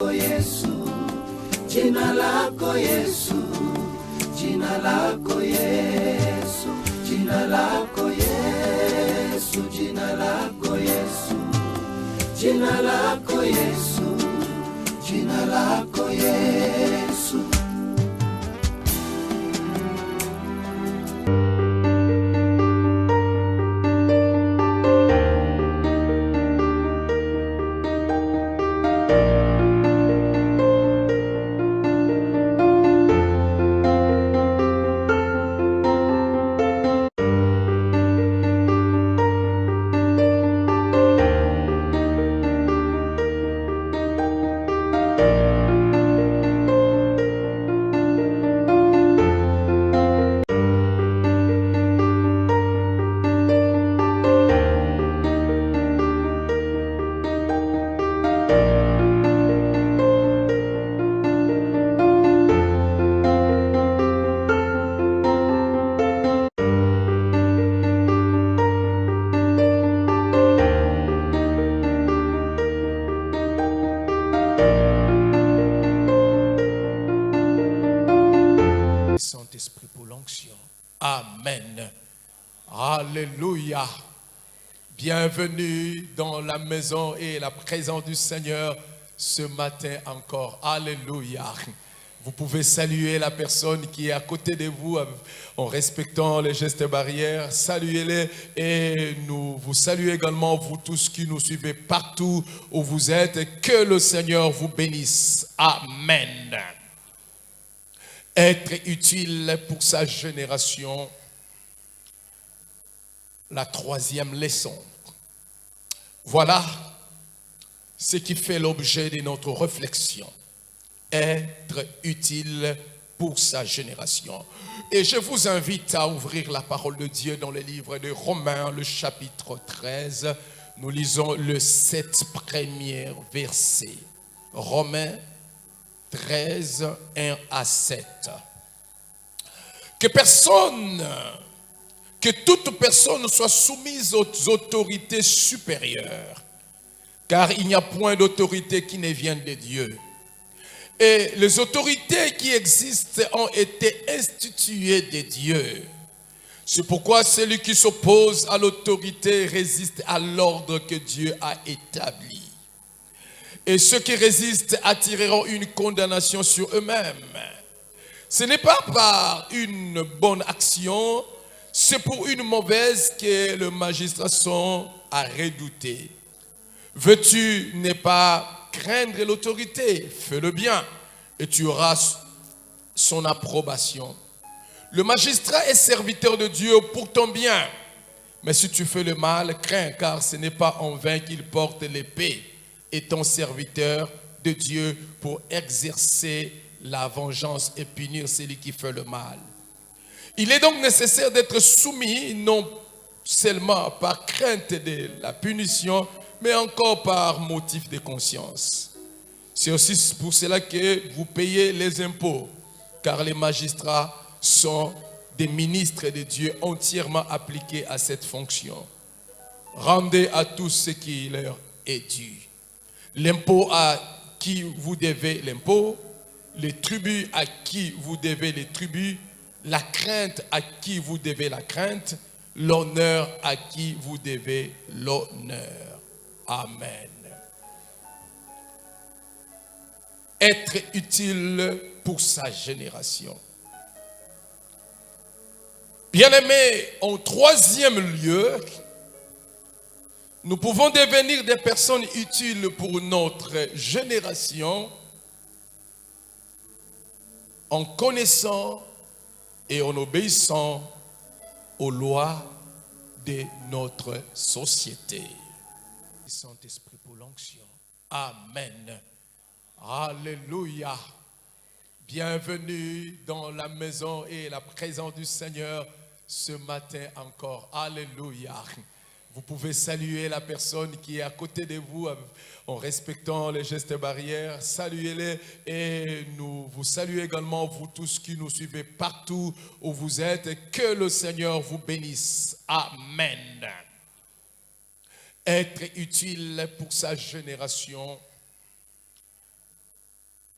Yesu, jina lako Yesu, jina lako Yesu, jina lako Yesu, jina lako Yesu, jina lako Yesu, jina lako Yesu. Saint-Esprit pour l'onction. Amen. Alléluia. Bienvenue dans la maison et la présence du Seigneur ce matin encore. Alléluia. Vous pouvez saluer la personne qui est à côté de vous en respectant les gestes barrières. Saluez-les et nous vous saluons également, vous tous qui nous suivez partout où vous êtes. Que le Seigneur vous bénisse. Amen. Être utile pour sa génération, la troisième leçon. Voilà ce qui fait l'objet de notre réflexion. Être utile pour sa génération. Et je vous invite à ouvrir la parole de Dieu dans le livre de Romains, le chapitre 13. Nous lisons le 7 premiers versets. Romains 13, 1 à 7. Que toute personne soit soumise aux autorités supérieures, car il n'y a point d'autorité qui ne vienne de Dieu. Et les autorités qui existent ont été instituées de Dieu. C'est pourquoi celui qui s'oppose à l'autorité résiste à l'ordre que Dieu a établi. Et ceux qui résistent attireront une condamnation sur eux-mêmes. Ce n'est pas par une bonne action, c'est pour une mauvaise que les magistrats sont à redouter. Veux-tu ne pas craindre l'autorité? Fais le bien et tu auras son approbation. Le magistrat est serviteur de Dieu pour ton bien. Mais si tu fais le mal, crains, car ce n'est pas en vain qu'il porte l'épée. Étant serviteur de Dieu pour exercer la vengeance et punir celui qui fait le mal. Il est donc nécessaire d'être soumis, non seulement par crainte de la punition, mais encore par motif de conscience. C'est aussi pour cela que vous payez les impôts, car les magistrats sont des ministres de Dieu entièrement appliqués à cette fonction. Rendez à tous ce qui leur est dû. L'impôt à qui vous devez l'impôt, les tribus à qui vous devez les tribus, la crainte à qui vous devez la crainte, l'honneur à qui vous devez l'honneur. Amen. Être utile pour sa génération. Bien-aimés, en troisième lieu, nous pouvons devenir des personnes utiles pour notre génération en connaissant et en obéissant aux lois de notre société. Saint-Esprit pour l'onction. Amen. Alléluia. Bienvenue dans la maison et la présence du Seigneur ce matin encore. Alléluia. Vous pouvez saluer la personne qui est à côté de vous en respectant les gestes barrières. Saluez-les et nous vous saluons également, vous tous qui nous suivez partout où vous êtes. Que le Seigneur vous bénisse. Amen. Être utile pour sa génération,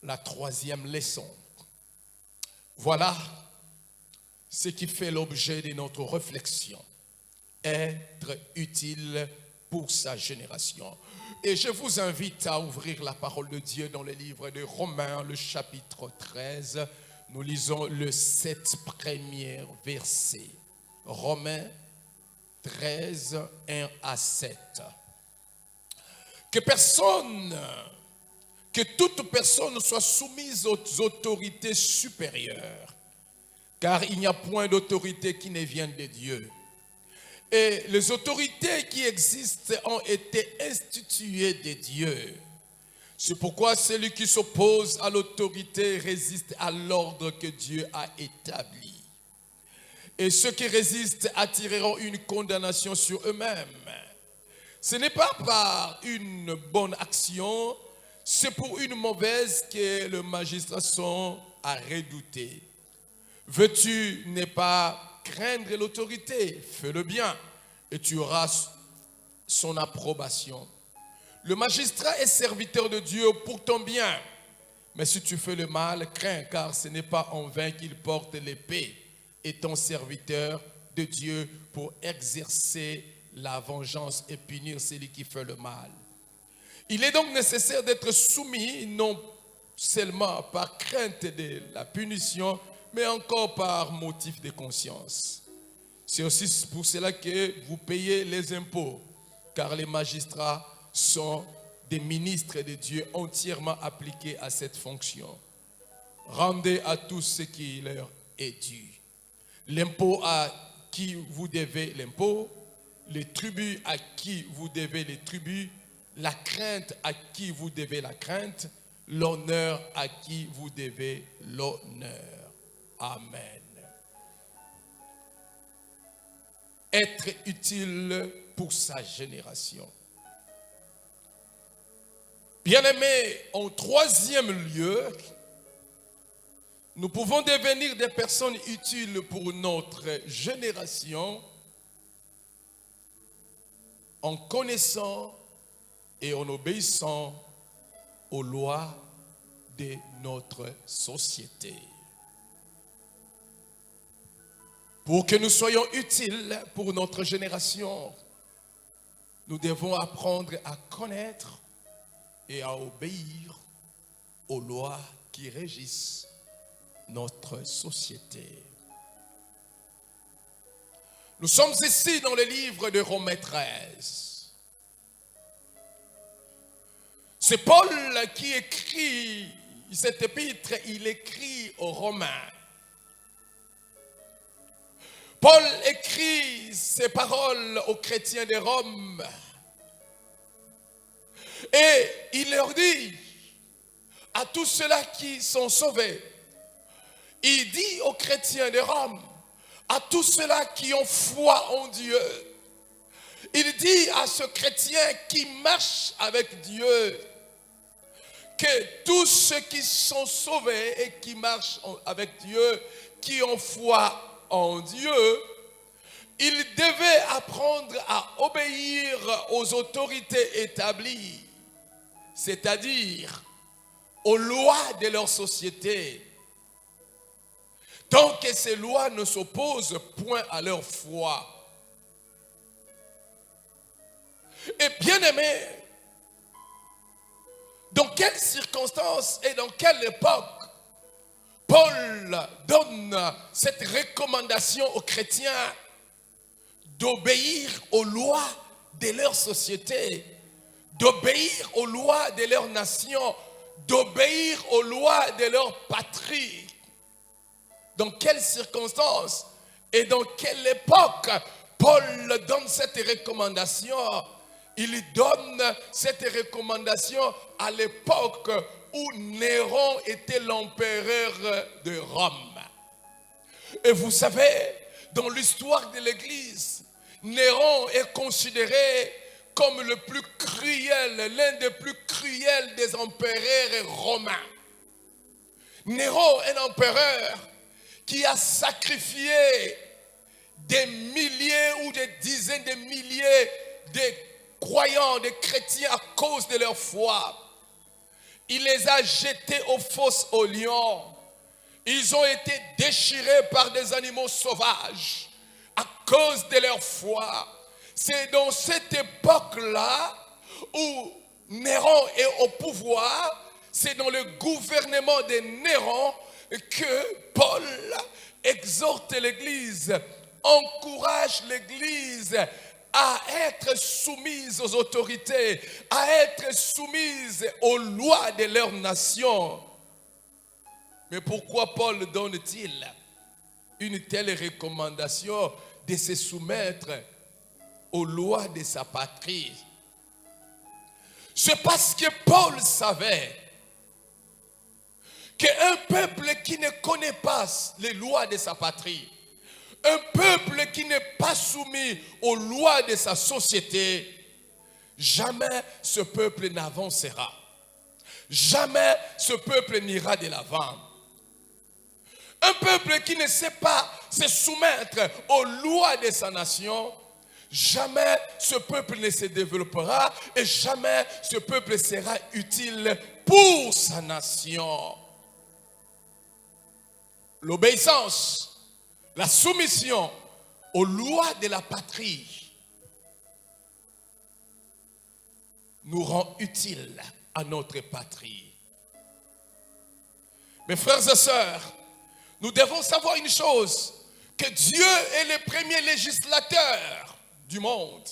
la troisième leçon. Voilà ce qui fait l'objet de notre réflexion. Être utile pour sa génération. Et je vous invite à ouvrir la parole de Dieu dans le livre de Romains, le chapitre 13. Nous lisons le 7 premiers versets. Romains 13, 1 à 7. Que toute personne soit soumise aux autorités supérieures, car il n'y a point d'autorité qui ne vienne de Dieu. Et les autorités qui existent ont été instituées de Dieu. C'est pourquoi celui qui s'oppose à l'autorité résiste à l'ordre que Dieu a établi. Et ceux qui résistent attireront une condamnation sur eux-mêmes. Ce n'est pas par une bonne action, c'est pour une mauvaise que les magistrats sont à redouter. Veux-tu ne pas craindre l'autorité? Fais le bien et tu auras son approbation. Le magistrat est serviteur de Dieu pour ton bien. Mais si tu fais le mal, crains, car ce n'est pas en vain qu'il porte l'épée, étant serviteur de Dieu pour exercer la vengeance et punir celui qui fait le mal. Il est donc nécessaire d'être soumis, non seulement par crainte de la punition, mais encore par motif de conscience. C'est aussi pour cela que vous payez les impôts, car les magistrats sont des ministres de Dieu entièrement appliqués à cette fonction. Rendez à tous ce qui leur est dû. L'impôt à qui vous devez l'impôt, les tribus à qui vous devez les tribus, la crainte à qui vous devez la crainte, l'honneur à qui vous devez l'honneur. Amen. Être utile pour sa génération. Bien-aimés, en troisième lieu, nous pouvons devenir des personnes utiles pour notre génération en connaissant et en obéissant aux lois de notre société. Pour que nous soyons utiles pour notre génération, nous devons apprendre à connaître et à obéir aux lois qui régissent notre société. Nous sommes ici dans le livre de Romains 13. C'est Paul qui écrit cet épître, il écrit aux Romains. Paul écrit ces paroles aux chrétiens de Rome. Et il leur dit à tous ceux-là qui sont sauvés, il dit aux chrétiens de Rome, à tous ceux-là qui ont foi en Dieu, il dit à ce chrétien qui marche avec Dieu, que tous ceux qui sont sauvés et qui marchent avec Dieu, qui ont foi en Dieu, ils devaient apprendre à obéir aux autorités établies, c'est-à-dire aux lois de leur société, tant que ces lois ne s'opposent point à leur foi. Et bien aimé, dans quelles circonstances et dans quelle époque Paul donne cette recommandation aux chrétiens d'obéir aux lois de leur société, d'obéir aux lois de leur nation, d'obéir aux lois de leur patrie? Dans quelles circonstances et dans quelle époque Paul donne cette recommandation? Il donne cette recommandation à l'époque où Néron était l'empereur de Rome. Et vous savez, dans l'histoire de l'Église, Néron est considéré comme le plus cruel, l'un des plus cruels des empereurs romains. Néron est un empereur qui a sacrifié des milliers ou des dizaines de milliers de croyants, de chrétiens à cause de leur foi. il les a jetés aux fosses aux lions. Ils ont été déchirés par des animaux sauvages à cause de leur foi. C'est dans cette époque-là où Néron est au pouvoir, c'est dans le gouvernement de Néron que Paul exhorte l'Église, encourage l'Église à être soumise aux autorités, à être soumise aux lois de leur nation. Mais pourquoi Paul donne-t-il une telle recommandation de se soumettre aux lois de sa patrie? C'est parce que Paul savait qu'un peuple qui ne connaît pas les lois de sa patrie, un peuple qui n'est pas soumis aux lois de sa société, jamais ce peuple n'avancera. Jamais ce peuple n'ira de l'avant. Un peuple qui ne sait pas se soumettre aux lois de sa nation, jamais ce peuple ne se développera et jamais ce peuple sera utile pour sa nation. L'obéissance, la soumission aux lois de la patrie nous rend utiles à notre patrie. Mes frères et sœurs, nous devons savoir une chose, que Dieu est le premier législateur du monde.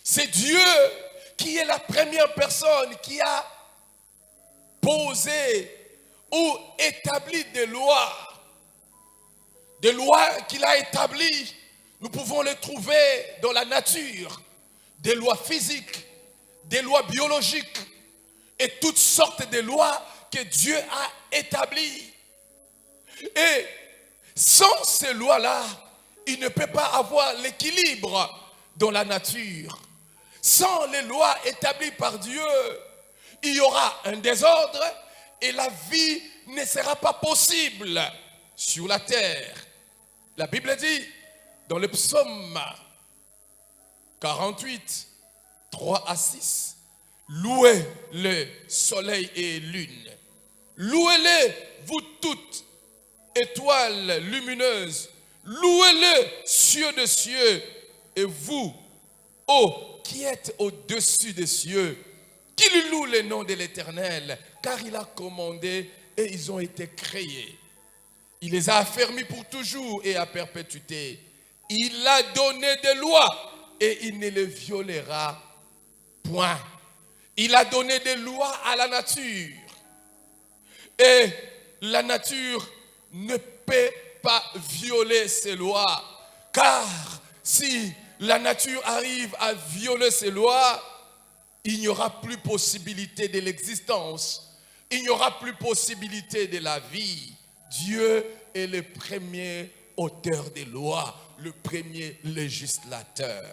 C'est Dieu qui est la première personne qui a posé ou établi des lois qu'il a établies. Nous pouvons les trouver dans la nature, des lois physiques, des lois biologiques et toutes sortes de lois que Dieu a établies. Et sans ces lois-là, il ne peut pas avoir l'équilibre dans la nature. Sans les lois établies par Dieu, il y aura un désordre et la vie ne sera pas possible sur la terre. La Bible dit dans le psaume 48, 3 à 6, louez le soleil et lune. Louez-les, vous toutes, étoiles lumineuses. Louez-le, cieux de cieux, et vous, ô qui êtes au-dessus des cieux, qu'il loue le nom de l'Éternel, car il a commandé et ils ont été créés. Il les a affermis pour toujours et à perpétuité. Il a donné des lois et il ne les violera point. Il a donné des lois à la nature. Et la nature ne peut pas violer ces lois. Car si la nature arrive à violer ces lois, il n'y aura plus possibilité de l'existence. Il n'y aura plus possibilité de la vie. Dieu est le premier auteur des lois, le premier législateur.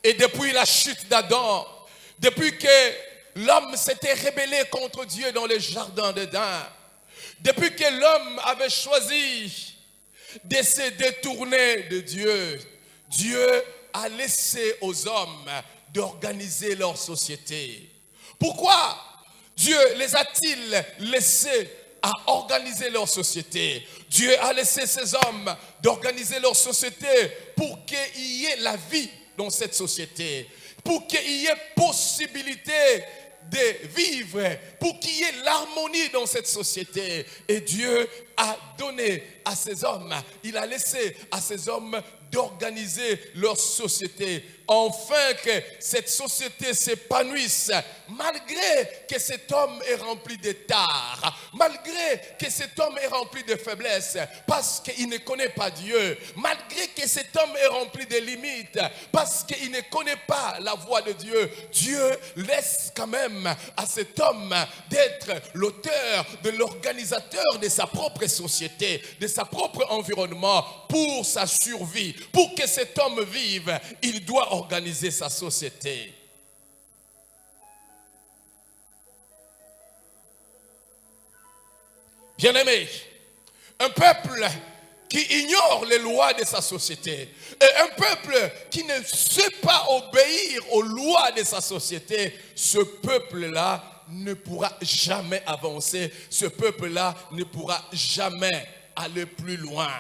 Et depuis la chute d'Adam, depuis que l'homme s'était rébellé contre Dieu dans le jardin d'Éden, depuis que l'homme avait choisi de se détourner de Dieu, Dieu a laissé aux hommes d'organiser leur société. Pourquoi Dieu les a-t-il laissés à organiser leur société? Dieu a laissé ces hommes d'organiser leur société pour qu'il y ait la vie dans cette société, pour qu'il y ait possibilité de vivre, pour qu'il y ait l'harmonie dans cette société. Et Dieu a donné à ces hommes, il a laissé à ces hommes d'organiser leur société, afin que cette société s'épanouisse, malgré que cet homme est rempli de tares, malgré que cet homme est rempli de faiblesses, parce qu'il ne connaît pas Dieu, malgré que cet homme est rempli de limites, parce qu'il ne connaît pas la voie de Dieu. Dieu laisse quand même à cet homme d'être l'auteur, de l'organisateur de sa propre société, de sa propre environnement, pour sa survie. Pour que cet homme vive, il doit organiser sa société. Bien-aimé, un peuple qui ignore les lois de sa société. Et un peuple qui ne sait pas obéir aux lois de sa société, ce peuple-là ne pourra jamais avancer. Ce peuple-là ne pourra jamais aller plus loin.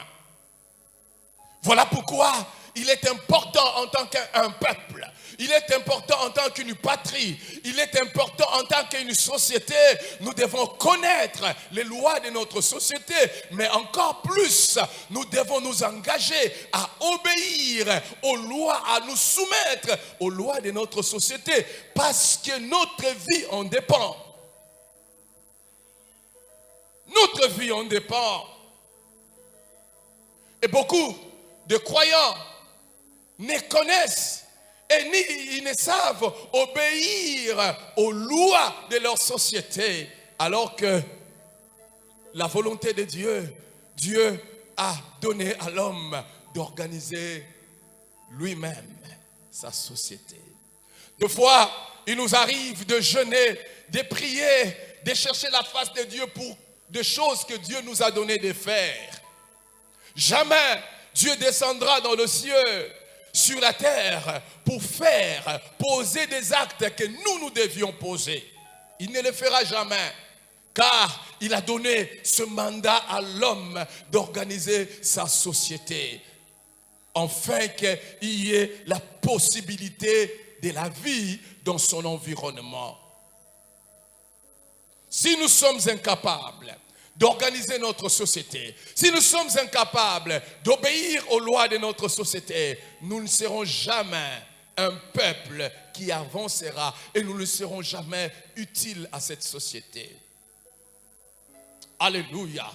Voilà pourquoi il est important en tant qu'un peuple, il est important en tant qu'une patrie, il est important en tant qu'une société. Nous devons connaître les lois de notre société, mais encore plus, nous devons nous engager à obéir aux lois, à nous soumettre aux lois de notre société, parce que notre vie en dépend. Notre vie en dépend. Et beaucoup de croyants ne connaissent et ni ils ne savent obéir aux lois de leur société, alors que la volonté de Dieu, Dieu a donné à l'homme d'organiser lui-même sa société. Des fois, il nous arrive de jeûner, de prier, de chercher la face de Dieu pour des choses que Dieu nous a donné de faire. Jamais Dieu descendra dans le ciel, sur la terre, pour poser des actes que nous devions poser. Il ne le fera jamais, car il a donné ce mandat à l'homme d'organiser sa société, afin qu'il y ait la possibilité de la vie dans son environnement. Si nous sommes incapables d'organiser notre société, si nous sommes incapables d'obéir aux lois de notre société, nous ne serons jamais un peuple qui avancera et nous ne serons jamais utiles à cette société. Alléluia.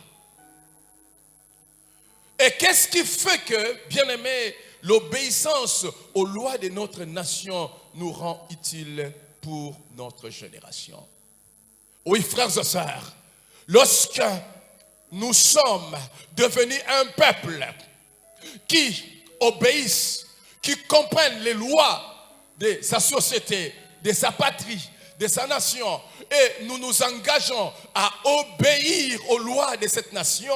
Et qu'est-ce qui fait que, bien-aimés, l'obéissance aux lois de notre nation nous rend utiles pour notre génération? Oui, frères et sœurs, lorsque nous sommes devenus un peuple qui obéissent, qui comprennent les lois de sa société, de sa patrie, de sa nation, et nous nous engageons à obéir aux lois de cette nation,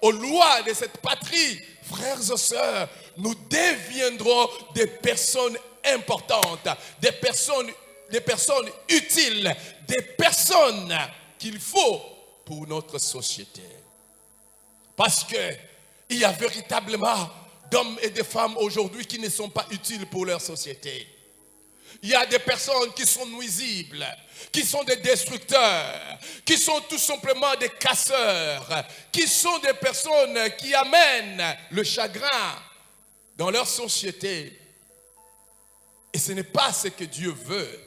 aux lois de cette patrie, frères et sœurs, nous deviendrons des personnes importantes, des personnes utiles, des personnes qu'il faut pour notre société. Parce qu'il y a véritablement d'hommes et de femmes aujourd'hui qui ne sont pas utiles pour leur société. Il y a des personnes qui sont nuisibles, qui sont des destructeurs, qui sont tout simplement des casseurs, qui sont des personnes qui amènent le chagrin dans leur société. Et ce n'est pas ce que Dieu veut.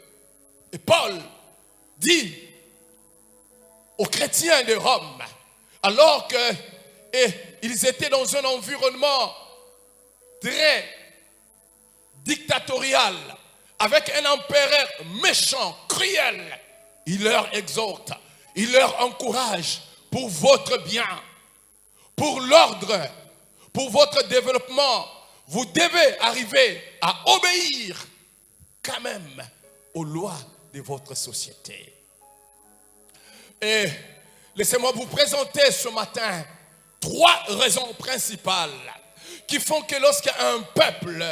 Et Paul dit aux chrétiens de Rome, alors qu'ils étaient dans un environnement très dictatorial, avec un empereur méchant, cruel, il leur exhorte, il leur encourage pour votre bien, pour l'ordre, pour votre développement. Vous devez arriver à obéir quand même aux lois de votre société. Et laissez-moi vous présenter ce matin 3 raisons principales qui font que lorsqu'un peuple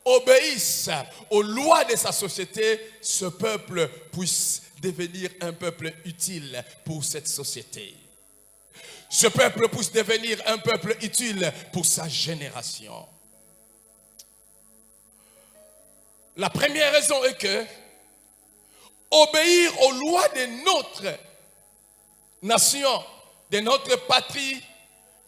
obéisse aux lois de sa société, ce peuple puisse devenir un peuple utile pour cette société. Ce peuple puisse devenir un peuple utile pour sa génération. La première raison est que obéir aux lois de notre nation, de notre patrie,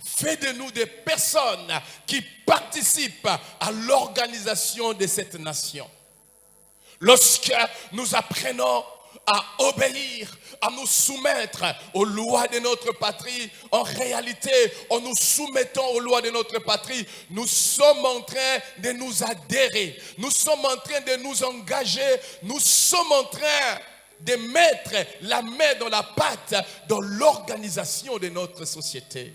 fait de nous des personnes qui participent à l'organisation de cette nation. Lorsque nous apprenons à obéir, à nous soumettre aux lois de notre patrie, en réalité, en nous soumettant aux lois de notre patrie, nous sommes en train de nous adhérer, nous sommes en train de nous engager, nous sommes en train de mettre la main dans la pâte dans l'organisation de notre société.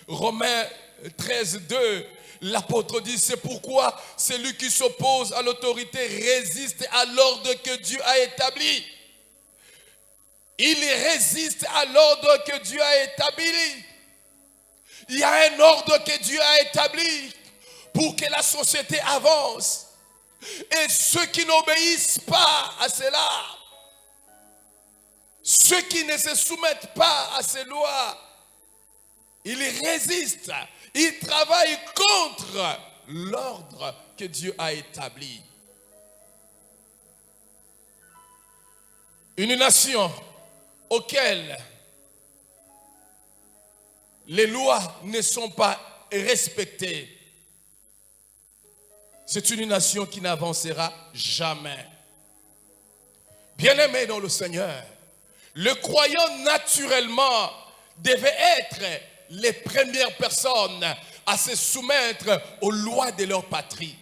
Romains 13, 2, l'apôtre dit, c'est pourquoi celui qui s'oppose à l'autorité résiste à l'ordre que Dieu a établi. Il résiste à l'ordre que Dieu a établi. il y a un ordre que Dieu a établi pour que la société avance. Et ceux qui n'obéissent pas à cela, ceux qui ne se soumettent pas à ces lois, ils résistent, ils travaillent contre l'ordre que Dieu a établi. Une nation auquel les lois ne sont pas respectées, c'est une nation qui n'avancera jamais. Bien-aimés dans le Seigneur, le croyant naturellement devait être les premières personnes à se soumettre aux lois de leur patrie.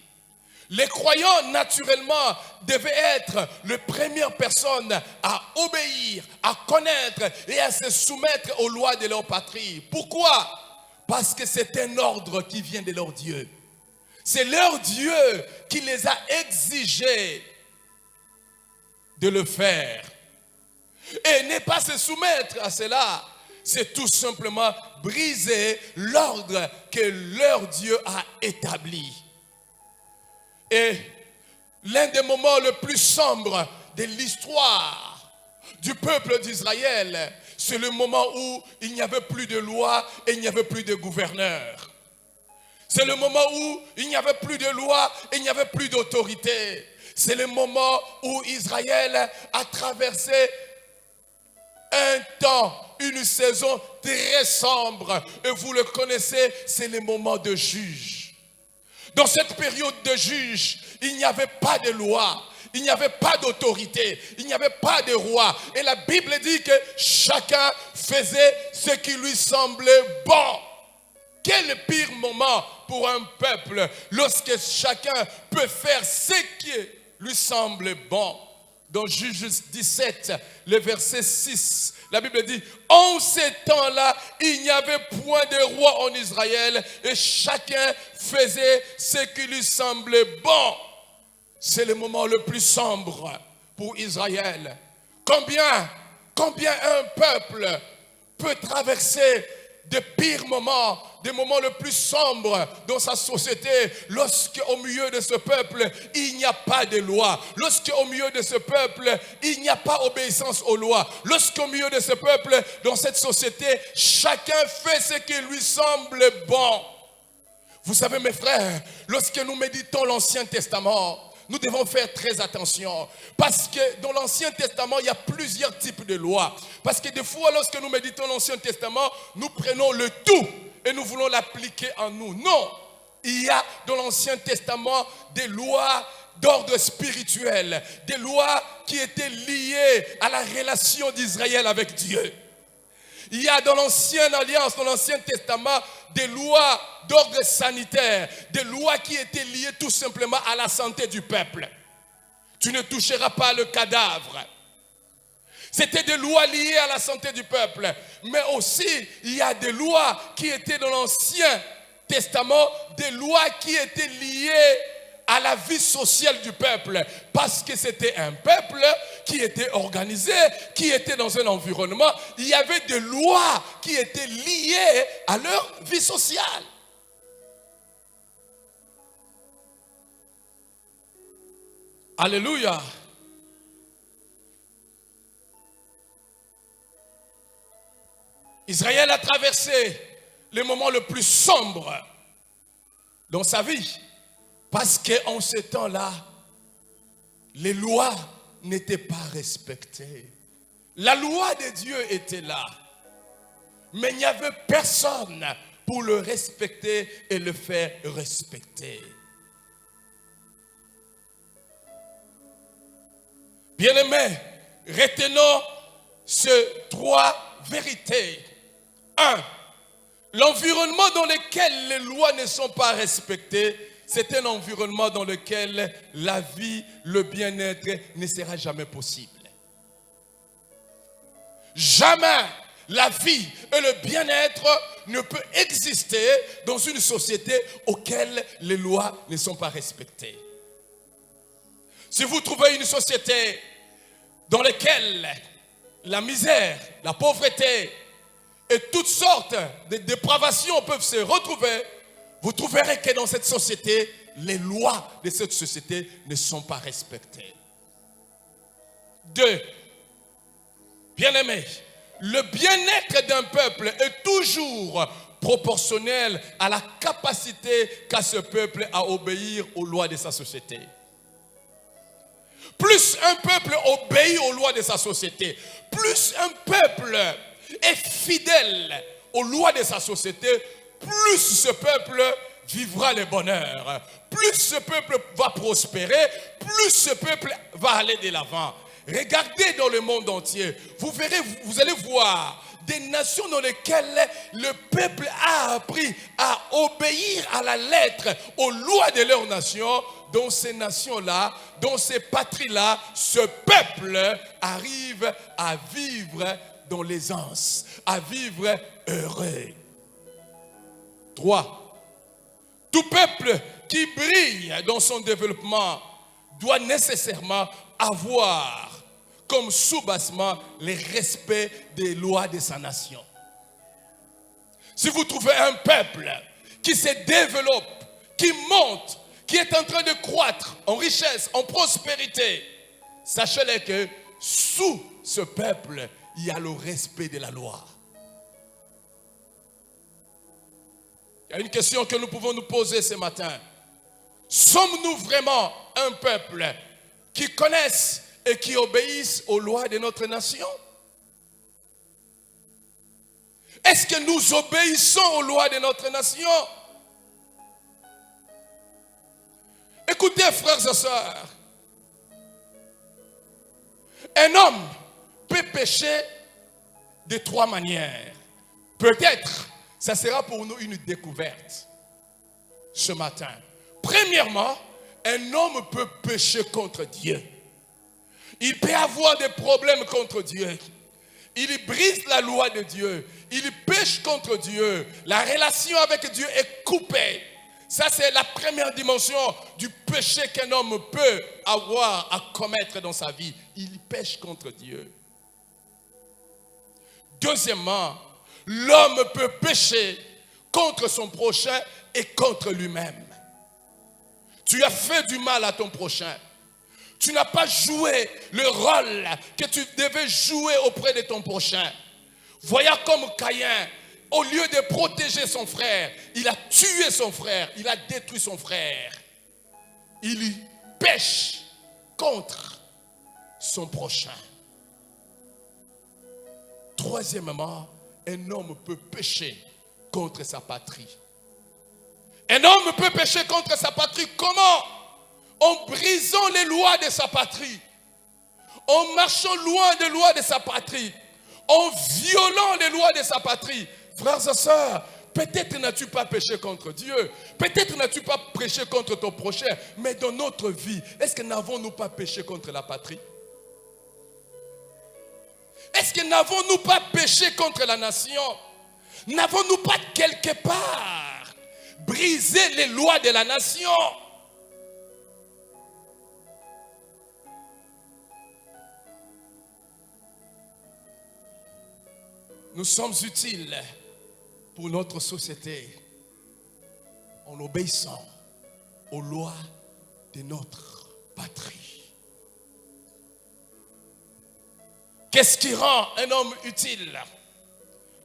Les croyants naturellement devaient être les premières personnes à obéir, à connaître et à se soumettre aux lois de leur patrie. Pourquoi? Parce que c'est un ordre qui vient de leur Dieu. C'est leur Dieu qui les a exigés de le faire. Et ne pas se soumettre à cela, c'est tout simplement briser l'ordre que leur Dieu a établi. Et l'un des moments les plus sombres de l'histoire du peuple d'Israël, c'est le moment où il n'y avait plus de loi et il n'y avait plus de gouverneur. C'est le moment où il n'y avait plus de loi et il n'y avait plus d'autorité. C'est le moment où Israël a traversé un temps, une saison très sombre. Et vous le connaissez, c'est le moment de juge. Dans cette période de juge, il n'y avait pas de loi, il n'y avait pas d'autorité, il n'y avait pas de roi. Et la Bible dit que chacun faisait ce qui lui semblait bon. Quel pire moment pour un peuple lorsque chacun peut faire ce qui lui semble bon. Dans Juge 17, le verset 6, la Bible dit, en ces temps-là, il n'y avait point de roi en Israël et chacun faisait ce qui lui semblait bon. C'est le moment le plus sombre pour Israël. Combien un peuple peut traverser de pires moments, des moments les plus sombres dans sa société, lorsqu'au milieu de ce peuple, il n'y a pas de loi. Lorsqu'au milieu de ce peuple, il n'y a pas obéissance aux lois. Lorsqu'au milieu de ce peuple, dans cette société, chacun fait ce qui lui semble bon. Vous savez mes frères, lorsque nous méditons l'Ancien Testament, nous devons faire très attention. Parce que dans l'Ancien Testament, il y a plusieurs types de lois. Parce que des fois, lorsque nous méditons l'Ancien Testament, nous prenons le tout et nous voulons l'appliquer en nous. Non, il y a dans l'Ancien Testament des lois d'ordre spirituel. Des lois qui étaient liées à la relation d'Israël avec Dieu. Il y a dans l'Ancienne Alliance, dans l'Ancien Testament, des lois d'ordre sanitaire, des lois qui étaient liées tout simplement à la santé du peuple. Tu ne toucheras pas le cadavre. C'était des lois liées à la santé du peuple. Mais aussi, il y a des lois qui étaient dans l'Ancien Testament, des lois qui étaient liées à la vie sociale du peuple, parce que c'était un peuple qui était organisé, qui était dans un environnement. Il y avait des lois qui étaient liées à leur vie sociale. Alléluia. Israël a traversé le moment le plus sombre dans sa vie. Parce qu'en ce temps-là, les lois n'étaient pas respectées. La loi de Dieu était là. Mais il n'y avait personne pour le respecter et le faire respecter. Bien-aimés, retenons ces trois vérités. 1. L'environnement dans lequel les lois ne sont pas respectées, c'est un environnement dans lequel la vie, le bien-être ne sera jamais possible. Jamais la vie et le bien-être ne peut exister dans une société auquel les lois ne sont pas respectées. Si vous trouvez une société dans laquelle la misère, la pauvreté et toutes sortes de dépravations peuvent se retrouver, vous trouverez que dans cette société, les lois de cette société ne sont pas respectées. 2. Bien-aimés, le bien-être d'un peuple est toujours proportionnel à la capacité qu'a ce peuple à obéir aux lois de sa société. Plus un peuple obéit aux lois de sa société, plus un peuple est fidèle aux lois de sa société, plus ce peuple vivra le bonheur, plus ce peuple va prospérer, plus ce peuple va aller de l'avant. Regardez dans le monde entier, vous verrez, vous allez voir des nations dans lesquelles le peuple a appris à obéir à la lettre aux lois de leur nation. Dans ces nations-là, dans ces patries-là, ce peuple arrive à vivre dans l'aisance, à vivre heureux. 3. Tout peuple qui brille dans son développement doit nécessairement avoir comme sous-bassement le respect des lois de sa nation. Si vous trouvez un peuple qui se développe, qui monte, qui est en train de croître en richesse, en prospérité, sachez-le que sous ce peuple, il y a le respect de la loi. Il y a une question que nous pouvons nous poser ce matin. Sommes-nous vraiment un peuple qui connaisse et qui obéissent aux lois de notre nation? Est-ce que nous obéissons aux lois de notre nation? Écoutez, frères et sœurs, un homme peut pécher de 3 manières. Peut-être, ça sera pour nous une découverte ce matin. Premièrement, un homme peut pécher contre Dieu. Il peut avoir des problèmes contre Dieu. Il brise la loi de Dieu. Il pêche contre Dieu. La relation avec Dieu est coupée. Ça, c'est la première dimension du péché qu'un homme peut avoir à commettre dans sa vie. Il pêche contre Dieu. Deuxièmement, l'homme peut pécher contre son prochain et contre lui-même. Tu as fait du mal à ton prochain. Tu n'as pas joué le rôle que tu devais jouer auprès de ton prochain. Voyons comme Caïn, au lieu de protéger son frère, il a tué son frère, il a détruit son frère. Il pêche contre son prochain. Troisièmement, un homme peut pécher contre sa patrie. Un homme peut pécher contre sa patrie. Comment? En brisant les lois de sa patrie, en marchant loin des lois de sa patrie, en violant les lois de sa patrie. Frères et sœurs, peut-être n'as-tu pas péché contre Dieu, peut-être n'as-tu pas péché contre ton prochain, mais dans notre vie, est-ce que n'avons-nous pas péché contre la patrie? Est-ce que n'avons-nous pas péché contre la nation? N'avons-nous pas quelque part brisé les lois de la nation? Nous sommes utiles pour notre société en obéissant aux lois de notre patrie. Qu'est-ce qui rend un homme utile?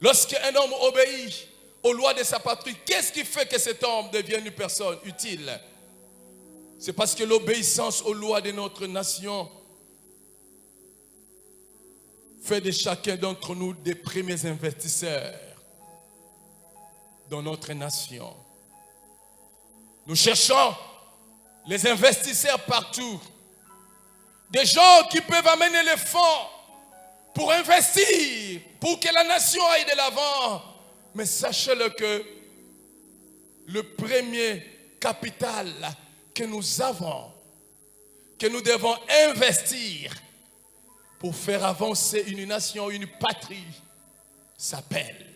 Lorsqu'un homme obéit aux lois de sa patrie, qu'est-ce qui fait que cet homme devienne une personne utile? C'est parce que l'obéissance aux lois de notre nation fait de chacun d'entre nous des premiers investisseurs dans notre nation. Nous cherchons les investisseurs partout. Des gens qui peuvent amener les fonds pour investir, pour que la nation aille de l'avant. Mais sachez-le que le premier capital que nous avons, que nous devons investir pour faire avancer une nation, une patrie, s'appelle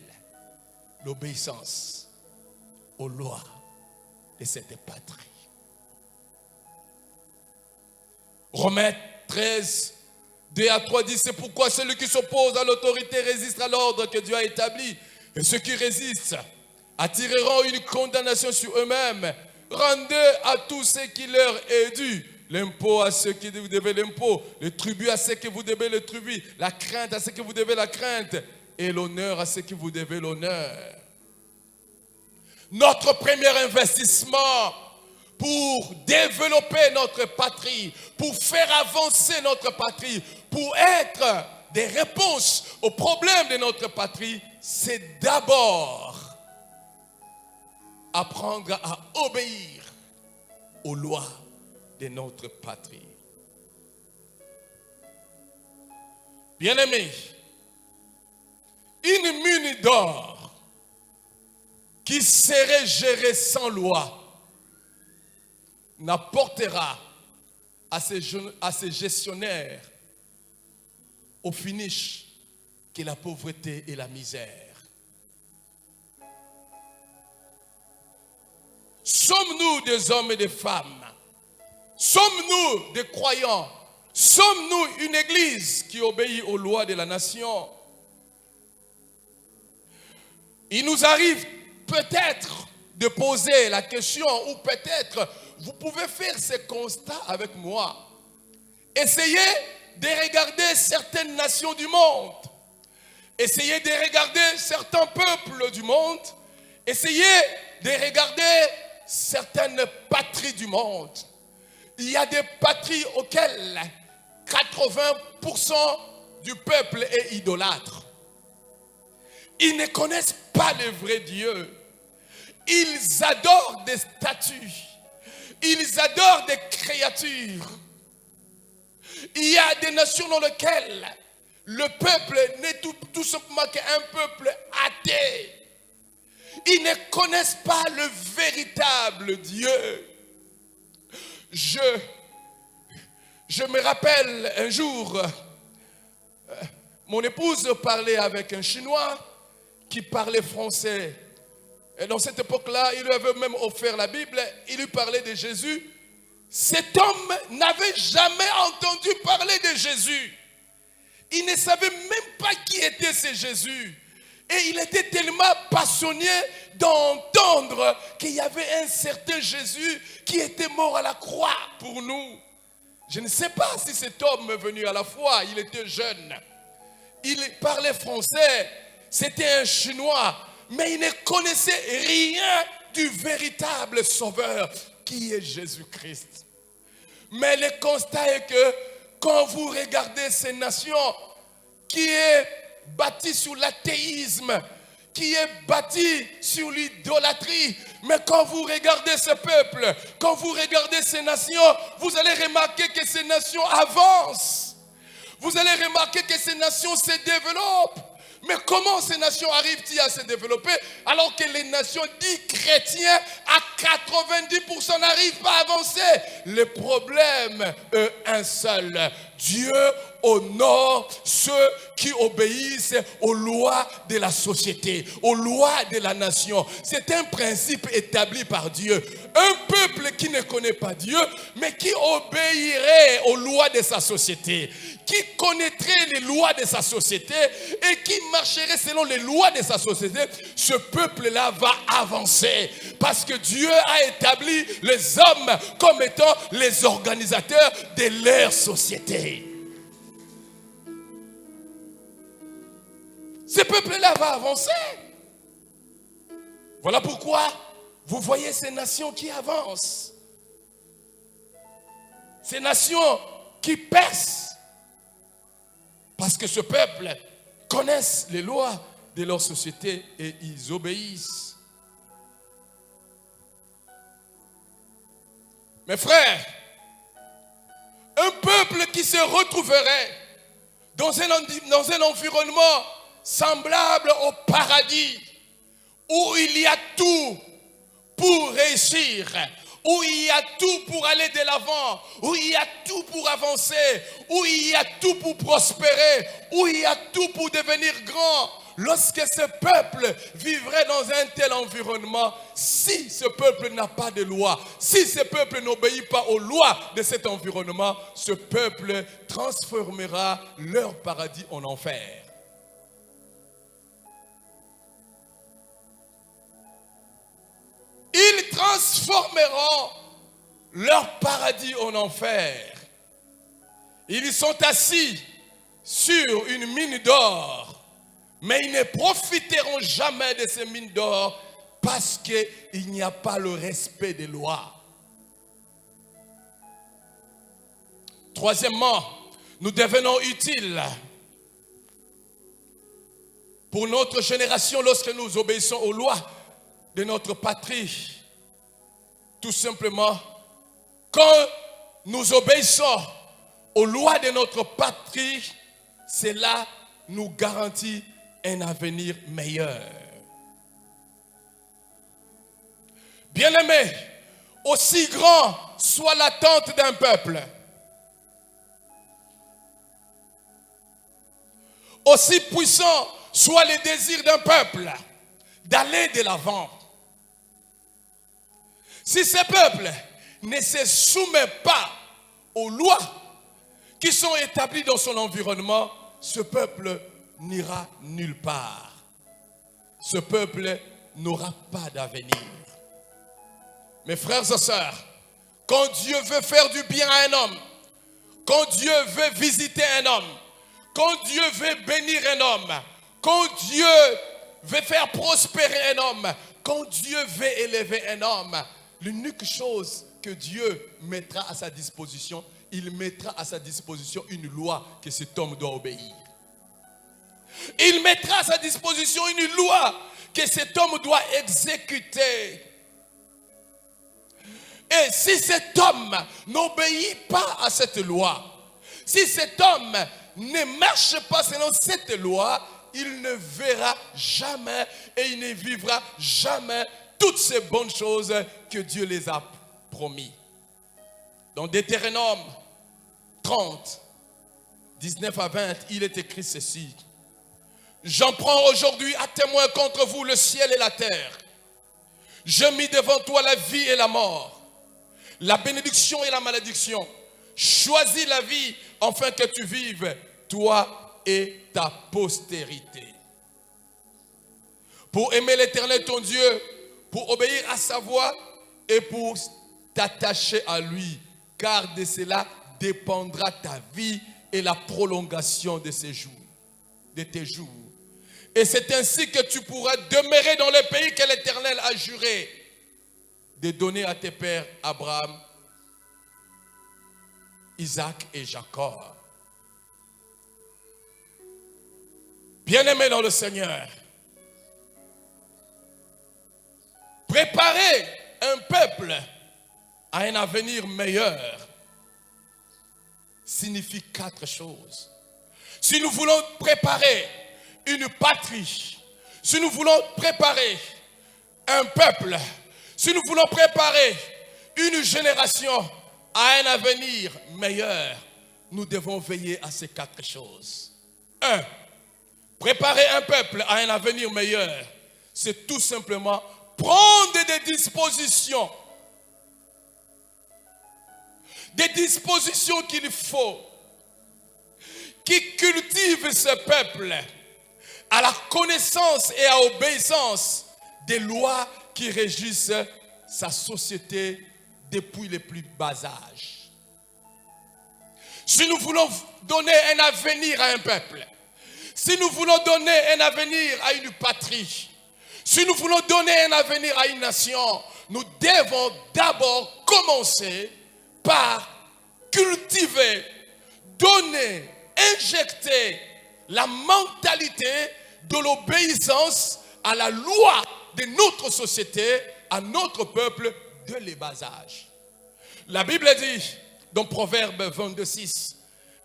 l'obéissance aux lois de cette patrie. Romains 13, 2 à 3 dit, c'est pourquoi celui qui s'oppose à l'autorité résiste à l'ordre que Dieu a établi. Et ceux qui résistent attireront une condamnation sur eux-mêmes. Rendez à tous ce qui leur est dû. L'impôt à ceux qui vous devez l'impôt. Le tribut à ceux qui vous devez le tribut. La crainte à ceux qui vous devez la crainte. Et l'honneur à ceux qui vous devez l'honneur. Notre premier investissement pour développer notre patrie, pour faire avancer notre patrie, pour être des réponses aux problèmes de notre patrie, c'est d'abord apprendre à obéir aux lois de notre patrie. Bien-aimés, une mine d'or qui serait gérée sans loi n'apportera à ces gestionnaires au finish que la pauvreté et la misère. Sommes-nous des hommes et des femmes? Sommes-nous des croyants? Sommes-nous une église qui obéit aux lois de la nation? Il nous arrive peut-être de poser la question, ou peut-être vous pouvez faire ce constat avec moi. Essayez de regarder certaines nations du monde. Essayez de regarder certains peuples du monde. Essayez de regarder certaines patries du monde. Il y a des patries auxquelles 80% du peuple est idolâtre. Ils ne connaissent pas le vrai Dieu. Ils adorent des statues. Ils adorent des créatures. Il y a des nations dans lesquelles le peuple n'est tout simplement qu'un peuple athée. Ils ne connaissent pas le véritable Dieu. Je me rappelle un jour, mon épouse parlait avec un Chinois qui parlait français. Et dans cette époque-là, il lui avait même offert la Bible. Il lui parlait de Jésus. Cet homme n'avait jamais entendu parler de Jésus. Il ne savait même pas qui était ce Jésus. Et il était tellement passionné d'entendre qu'il y avait un certain Jésus qui était mort à la croix pour nous. Je ne sais pas si cet homme est venu à la foi. Il était jeune. Il parlait français. C'était un Chinois. Mais il ne connaissait rien du véritable Sauveur qui est Jésus-Christ. Mais le constat est que quand vous regardez ces nations qui est bâtie sur l'athéisme, qui est bâtie sur l'idolâtrie, mais quand vous regardez ce peuple, quand vous regardez ces nations, vous allez remarquer que ces nations avancent. Vous allez remarquer que ces nations se développent. Mais comment ces nations arrivent-ils à se développer alors que les nations dites chrétiennes à 90% n'arrivent pas à avancer? Le problème est un seul. Dieu honore ceux qui obéissent aux lois de la société, aux lois de la nation. C'est un principe établi par Dieu. Un peuple qui ne connaît pas Dieu, mais qui obéirait aux lois de sa société, qui connaîtrait les lois de sa société et qui marcherait selon les lois de sa société, ce peuple-là va avancer. Parce que Dieu a établi les hommes comme étant les organisateurs de leur société. Ce peuple-là va avancer. Voilà pourquoi vous voyez ces nations qui avancent. Ces nations qui percent. Parce que ce peuple connaissent les lois de leur société et ils obéissent. Mes frères, un peuple qui se retrouverait dans un environnement semblable au paradis, où il y a tout pour réussir, où il y a tout pour aller de l'avant, où il y a tout pour avancer, où il y a tout pour prospérer, où il y a tout pour devenir grand. lorsque ce peuple vivrait dans un tel environnement, si ce peuple n'a pas de loi, si ce peuple n'obéit pas aux lois de cet environnement, ce peuple transformera leur paradis en enfer. Ils transformeront leur paradis en enfer. Ils sont assis sur une mine d'or, mais ils ne profiteront jamais de ces mines d'or parce qu'il n'y a pas le respect des lois. Troisièmement, nous devenons utiles pour notre génération lorsque nous obéissons aux lois de notre patrie. Tout simplement, quand nous obéissons aux lois de notre patrie, cela nous garantit un avenir meilleur. Bien-aimés, aussi grand soit l'attente d'un peuple, aussi puissant soit le désir d'un peuple d'aller de l'avant, si ce peuple ne se soumet pas aux lois qui sont établies dans son environnement, ce peuple n'ira nulle part. Ce peuple n'aura pas d'avenir. Mes frères et sœurs, quand Dieu veut faire du bien à un homme, quand Dieu veut visiter un homme, quand Dieu veut bénir un homme, quand Dieu veut faire prospérer un homme, quand Dieu veut élever un homme, l'unique chose que Dieu mettra à sa disposition, il mettra à sa disposition une loi que cet homme doit obéir. Il mettra à sa disposition une loi que cet homme doit exécuter. Et si cet homme n'obéit pas à cette loi, si cet homme ne marche pas selon cette loi, il ne verra jamais et il ne vivra jamais toutes ces bonnes choses que Dieu les a promis. Dans Deutéronome 30, 19 à 20, il est écrit ceci. J'en prends aujourd'hui à témoin contre vous le ciel et la terre. Je mis devant toi la vie et la mort, la bénédiction et la malédiction. Choisis la vie afin que tu vives, toi et ta postérité. Pour aimer l'Éternel ton Dieu, pour obéir à sa voix et pour t'attacher à lui, car de cela dépendra ta vie et la prolongation de tes jours. Et c'est ainsi que tu pourras demeurer dans le pays que l'Éternel a juré de donner à tes pères Abraham, Isaac et Jacob. Bien-aimés dans le Seigneur, préparer un peuple à un avenir meilleur signifie 4 choses. Si nous voulons préparer une patrie, si nous voulons préparer un peuple, si nous voulons préparer une génération à un avenir meilleur, nous devons veiller à ces 4 choses. 1. Préparer un peuple à un avenir meilleur, c'est tout simplement prendre des dispositions. Des dispositions qu'il faut, qui cultivent ce peuple à la connaissance et à l'obéissance des lois qui régissent sa société depuis les plus bas âges. Si nous voulons donner un avenir à un peuple, si nous voulons donner un avenir à une patrie, si nous voulons donner un avenir à une nation, nous devons d'abord commencer par cultiver, donner, injecter la mentalité de l'obéissance à la loi de notre société, à notre peuple de les bas âges. La Bible dit dans Proverbe 22:6,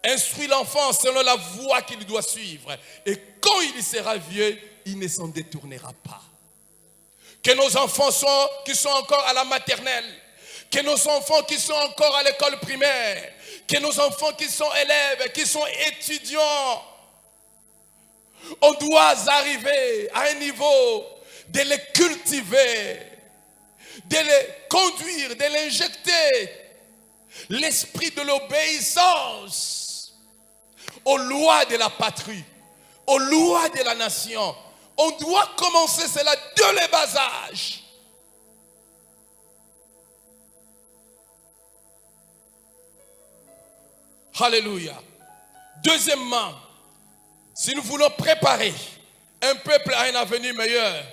instruis l'enfant selon la voie qu'il doit suivre, et quand il sera vieux, il ne s'en détournera pas. Que nos enfants qui sont encore à la maternelle, que nos enfants qui sont encore à l'école primaire, que nos enfants qui sont élèves, qui sont étudiants, On doit arriver à un niveau de les cultiver, de les conduire, de l'injecter. L'esprit de l'obéissance aux lois de la patrie, aux lois de la nation. On doit commencer cela dès le bas âge. Alléluia. Deuxièmement, si nous voulons préparer un peuple à un avenir meilleur,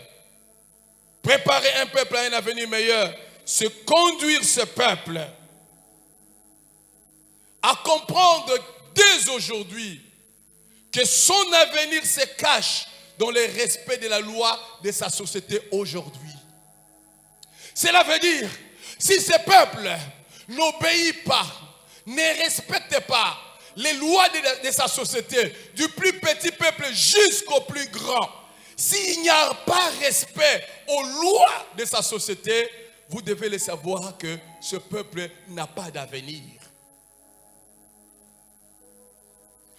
préparer un peuple à un avenir meilleur, c'est conduire ce peuple à comprendre dès aujourd'hui que son avenir se cache dans le respect de la loi de sa société aujourd'hui. Cela veut dire, si ce peuple n'obéit pas, ne respecte pas les lois de sa société, du plus petit peuple jusqu'au plus grand, s'il n'y a pas respect aux lois de sa société, vous devez le savoir que ce peuple n'a pas d'avenir.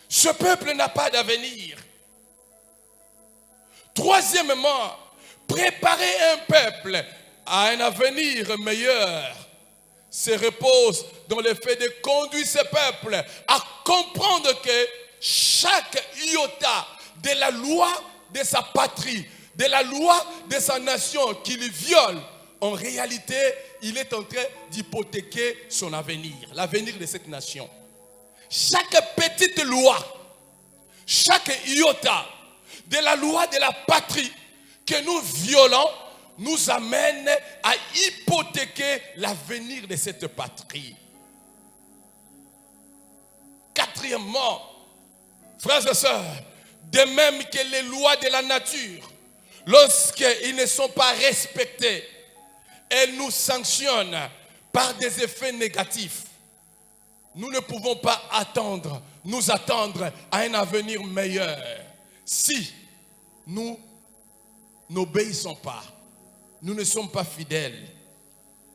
Ce peuple n'a pas d'avenir. Troisièmement, préparer un peuple à un avenir meilleur se repose dans le fait de conduire ce peuple à comprendre que chaque iota de la loi de sa patrie, de la loi de sa nation qu'il viole, en réalité, il est en train d'hypothéquer son avenir, l'avenir de cette nation. Chaque petite loi, chaque iota de la loi de la patrie que nous violons nous amène à hypothéquer l'avenir de cette patrie. Quatrièmement, frères et sœurs, de même que les lois de la nature, lorsqu'ils ne sont pas respectés, elles nous sanctionnent par des effets négatifs. Nous ne pouvons pas nous attendre à un avenir meilleur si nous n'obéissons pas. Nous ne sommes pas fidèles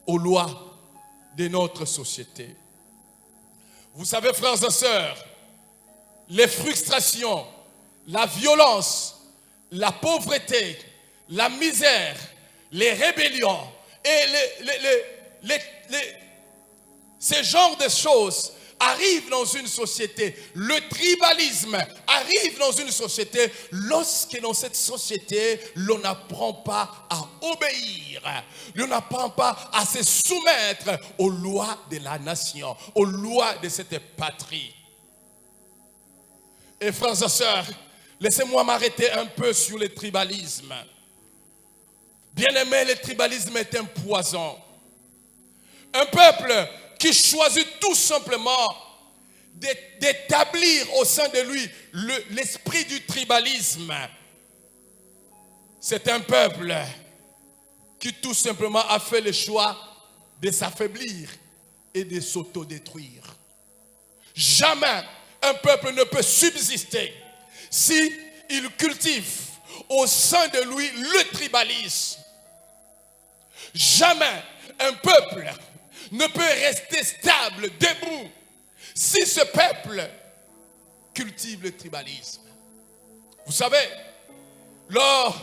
aux lois de notre société. Vous savez, frères et sœurs, les frustrations, la violence, la pauvreté, la misère, les rébellions et ces genres de choses arrivent dans une société. Le tribalisme arrive dans une société lorsque dans cette société, l'on n'apprend pas à obéir. L'on n'apprend pas à se soumettre aux lois de la nation, aux lois de cette patrie. Et frères et sœurs, laissez-moi m'arrêter un peu sur le tribalisme. Bien-aimé, le tribalisme est un poison. Un peuple qui choisit tout simplement d'établir au sein de lui l'esprit du tribalisme. C'est un peuple qui tout simplement a fait le choix de s'affaiblir et de s'autodétruire. Jamais un peuple ne peut subsister si il cultive au sein de lui le tribalisme. Jamais un peuple ne peut rester stable, debout, si ce peuple cultive le tribalisme. Vous savez, lors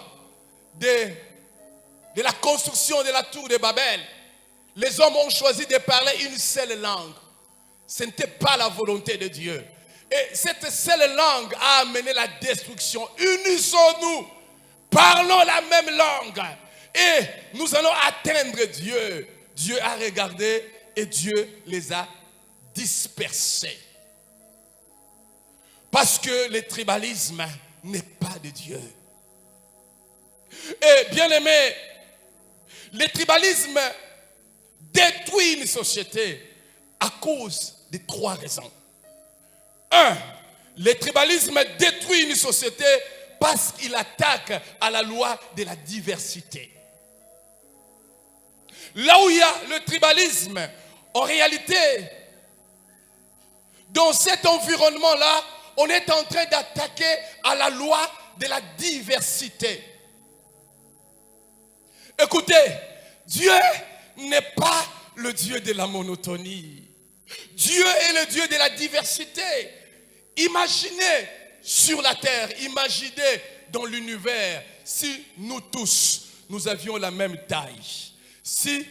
de la construction de la tour de Babel, les hommes ont choisi de parler une seule langue. Ce n'était pas la volonté de Dieu. Et cette seule langue a amené la destruction. Unissons-nous, parlons la même langue et nous allons atteindre Dieu. Dieu a regardé et Dieu les a dispersés. Parce que le tribalisme n'est pas de Dieu. Et bien aimé, le tribalisme détruit une société à cause de 3 raisons. 1, le tribalisme détruit une société parce qu'il attaque à la loi de la diversité. Là où il y a le tribalisme, en réalité, dans cet environnement-là, on est en train d'attaquer à la loi de la diversité. Écoutez, Dieu n'est pas le Dieu de la monotonie. Dieu est le Dieu de la diversité. Imaginez sur la terre, imaginez dans l'univers, si nous tous, nous avions la même taille, si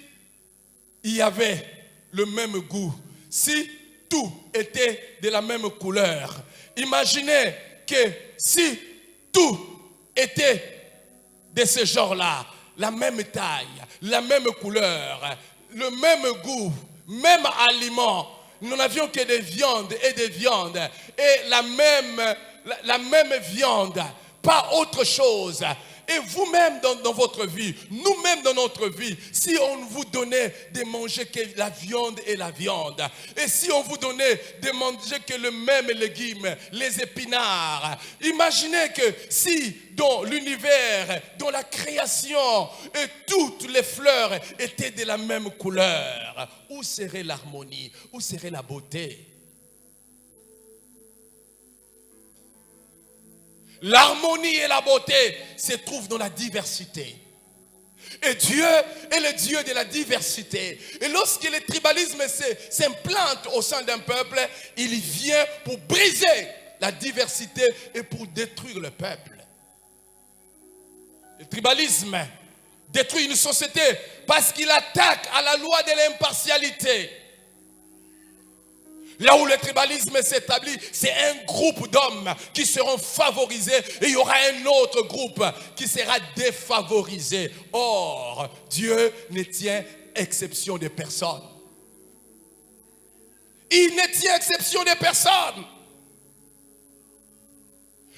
il y avait le même goût, si tout était de la même couleur, imaginez que si tout était de ce genre-là, la même taille, la même couleur, le même goût, même aliment, nous n'avions que des viandes et des viandes, et la même viande, pas autre chose. Et vous-même dans votre vie, nous-mêmes dans notre vie, si on vous donnait de manger que la viande et la viande, et si on vous donnait de manger que le même légume, les épinards, imaginez que si dans l'univers, dans la création, et toutes les fleurs étaient de la même couleur, où serait l'harmonie, où serait la beauté? L'harmonie et la beauté se trouvent dans la diversité. Et Dieu est le Dieu de la diversité. Et lorsque le tribalisme s'implante au sein d'un peuple, il vient pour briser la diversité et pour détruire le peuple. Le tribalisme détruit une société parce qu'il attaque à la loi de l'impartialité. Là où le tribalisme s'établit, c'est un groupe d'hommes qui seront favorisés et il y aura un autre groupe qui sera défavorisé. Or, Dieu ne tient exception de personne. Il ne tient exception de personne.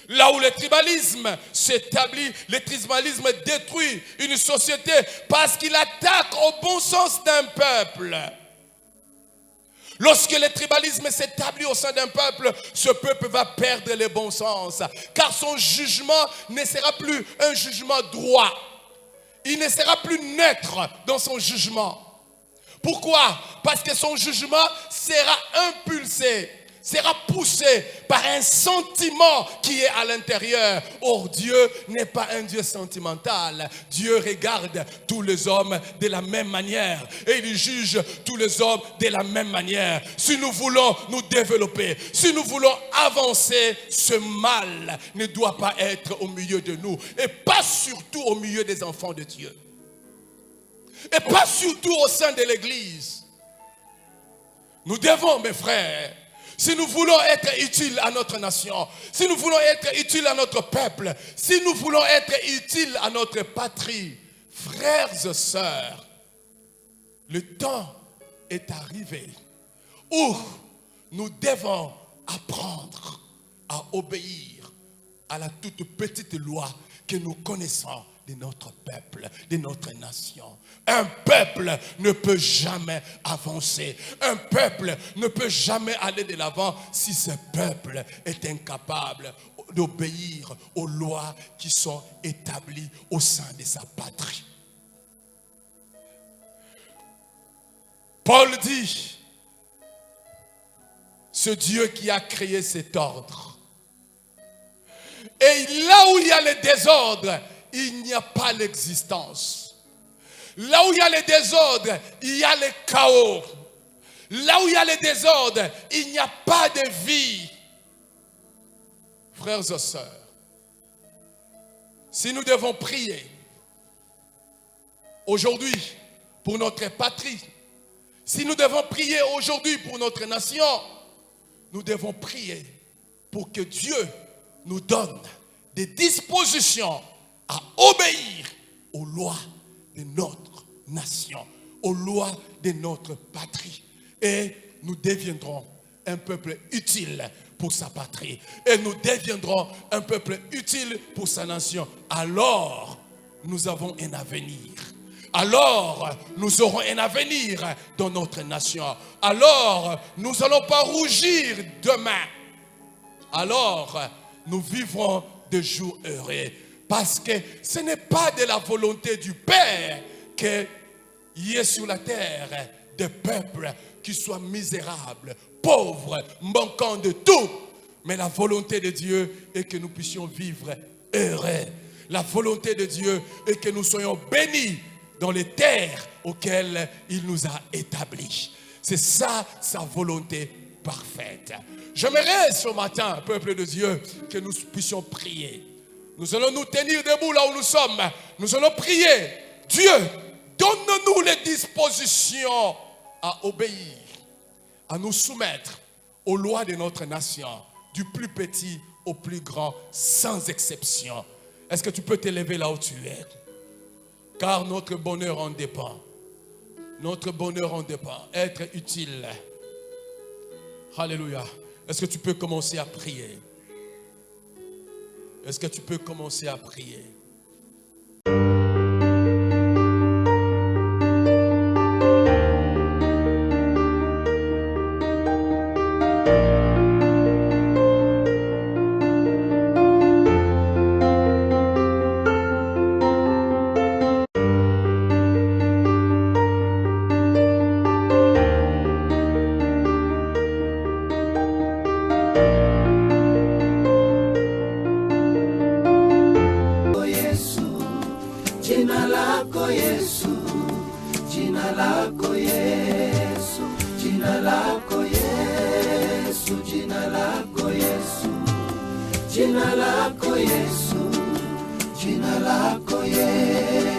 Là où le tribalisme s'établit, le tribalisme détruit une société parce qu'il attaque au bon sens d'un peuple. Lorsque le tribalisme s'établit au sein d'un peuple, ce peuple va perdre le bon sens. Car son jugement ne sera plus un jugement droit. Il ne sera plus neutre dans son jugement. Pourquoi? Parce que son jugement sera impulsé, sera poussé par un sentiment qui est à l'intérieur. Or, Dieu n'est pas un Dieu sentimental. Dieu regarde tous les hommes de la même manière. Et il juge tous les hommes de la même manière. Si nous voulons nous développer, si nous voulons avancer, ce mal ne doit pas être au milieu de nous. Et pas surtout au milieu des enfants de Dieu. Et pas surtout au sein de l'Église. Nous devons, mes frères, si nous voulons être utiles à notre nation, si nous voulons être utiles à notre peuple, si nous voulons être utiles à notre patrie, frères et sœurs, le temps est arrivé où nous devons apprendre à obéir à la toute petite loi que nous connaissons de notre peuple, de notre nation. Un peuple ne peut jamais avancer. Un peuple ne peut jamais aller de l'avant si ce peuple est incapable d'obéir aux lois qui sont établies au sein de sa patrie. Paul dit, ce Dieu qui a créé cet ordre. Et là où il y a le désordre, il n'y a pas l'existence. Là où il y a le désordre, il y a le chaos. Là où il y a le désordre, il n'y a pas de vie. Frères et sœurs, si nous devons prier aujourd'hui pour notre patrie, si nous devons prier aujourd'hui pour notre nation, nous devons prier pour que Dieu nous donne des dispositions à obéir aux lois de notre nation, aux lois de notre patrie. Et nous deviendrons un peuple utile pour sa patrie. Et nous deviendrons un peuple utile pour sa nation. Alors, nous avons un avenir. Alors, nous aurons un avenir dans notre nation. Alors, nous n'allons pas rougir demain. Alors, nous vivrons de jours heureux. Parce que ce n'est pas de la volonté du Père qu'il y ait sur la terre des peuples qui soient misérables, pauvres, manquant de tout. Mais la volonté de Dieu est que nous puissions vivre heureux. La volonté de Dieu est que nous soyons bénis dans les terres auxquelles il nous a établis. C'est ça sa volonté parfaite. J'aimerais ce matin, peuple de Dieu, que nous puissions prier. Nous allons nous tenir debout là où nous sommes. Nous allons prier. Dieu, donne-nous les dispositions à obéir, à nous soumettre aux lois de notre nation, du plus petit au plus grand, sans exception. Est-ce que tu peux t'élever là où tu es? Car notre bonheur en dépend. Notre bonheur en dépend. Être utile. Alléluia. Est-ce que tu peux commencer à prier? Est-ce que tu peux commencer à prier? Jina lako Yesu, jina lako Yesu, jina lako Yesu, jina lako Yesu, jina lako Yesu, jina lako Yesu.